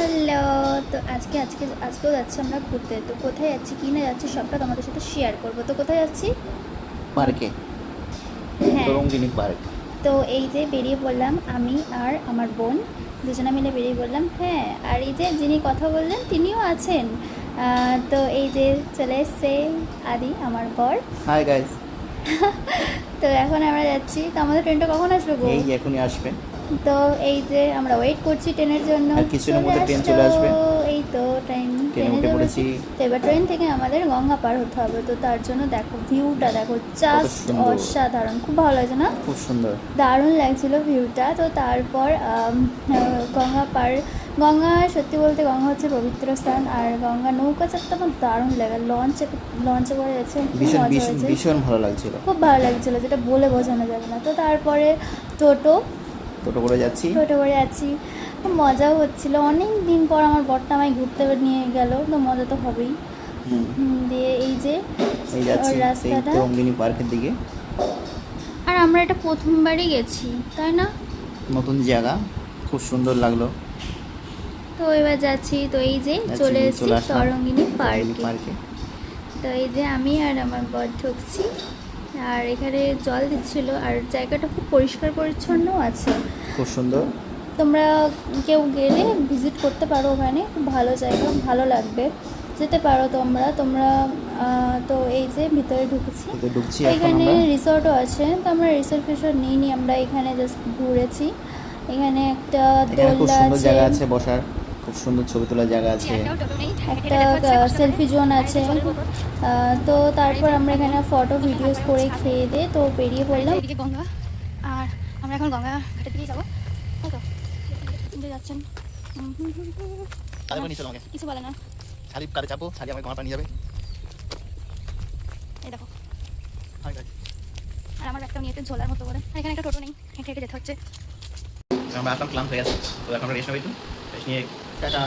Hello. তো আজকেও যাচ্ছি আমরা ঘুরতে। তো কোথায় যাচ্ছি কি না যাচ্ছি সবটা তোমাদের সাথে শেয়ার করব। তো কোথায় যাচ্ছি? পার্কে, হ্যাঁ। তরঙ্গিনী পার্ক। তো এই যে বেরিয়ে পড়লাম আমি আর আমার বোন, দুজনে মিলে বেরিয়ে পড়লাম। হ্যাঁ, আর এই যে যিনি কথা বললেন তিনিও আছেন। তো এই যে চলে এসছে আদি, আমার বর। Hi guys. তো এখন আমরা যাচ্ছি। তো আমাদের ট্রেনটা কখন আসবে গো? এই যে এখনই আসবে। তো এই যে আমরা ওয়েট করছি ট্রেনের জন্য। আর কিছুদিনের মধ্যে ট্রেন চলে আসবে। এই তো ট্রেনে উঠে যাবো। পড়েছি। তো এবার ট্রেন থেকে আমাদের গঙ্গা পার হতে হবে। তো তার জন্য দেখো ভিউটা দেখো, জাস্ট সুন্দর। অসাধারণ, খুব ভালো লাগছে না? খুব সুন্দর। দারুণ লাগছিল ভিউটা। তো তারপর গঙ্গা সত্যি বলতে গঙ্গা হচ্ছে পবিত্র স্থান। আর গঙ্গা নৌকা চাপতে আমার দারুণ লাগে। লঞ্চে করে যাচ্ছে, খুব ভীষণ মজা ভীষণ হয়েছে, ভীষণ ভালো লাগছিল। খুব ভালো লাগছিলো, যেটা বলে বোঝানো যাবে না। তো তারপরে টোটো টোটো করে যাচ্ছি। টোটো করে যাচ্ছি, খুব মজাও হচ্ছিলো। অনেক দিন পর আমার বরটা আমায় ঘুরতে নিয়ে গেল, তো মজা তো হবেই। দিয়ে এই যে এই যাচ্ছি ওর সেই রাস্তাটা। তরঙ্গিনী পার্কের দিকে। আর আমরা এটা প্রথমবারই গেছি, তাই না? নতুন জায়গা, খুব সুন্দর লাগলো। তো এবার যাচ্ছি। তো এই যে চলে এসেছি আসলাম তরঙ্গিনী তরঙ্গিনী পার্কে। পার্কে। তো এই যে আমি আর আমার বর ঢুকছি, আর এখানে জল দিচ্ছিল। আর জায়গাটা খুব পরিষ্কার পরিচ্ছন্ন আছে, খুব সুন্দর। তোমরা কেউ গেলে ভিজিট করতে পারো, ওখানে খুব ভালো জায়গা, ভালো লাগবে, যেতে পারো তোমরা। তো এই যে ভিতরে ঢুকেছি। ঢুকছি এখন এখানে আমরা। রিসর্টও আছে, তো আমরা রিসর্ট ফিসর্ট নিইনি, আমরা এখানে জাস্ট ঘুরেছি। এখানে একটা এখানে খুব দোলনা সুন্দর আছে, জায়গা আছে বসার, খুব সুন্দর ছবি তোলার জায়গা আছে। একটা সেলফি জোন আছে। তো তারপর আমরা এখানে ফটো ভিডিওস করে খেয়ে দিয়ে তো বেরিয়ে পড়লাম। এদিকে গঙ্গা, আর আমরা এখন গঙ্গা ঘাটের দিকেই যাবো। তাই তো যে যাচ্ছেন কিছু বলে না। শাড়ি কারে চাপো, শাড়ি আমার গঙ্গা পানি যাবে। এই দেখো, আর আমার একটা নিয়েতে ঝোলার মতো করে। আর এখানে একটা টোটো নেই, হেঁটে হেঁটে যেতে হচ্ছে। আমরা আসলাম, ক্লান্ত হয়ে গেছে, তো এখন রেস্ট নেবো একটু। রেস্ট নিয়ে টাটা।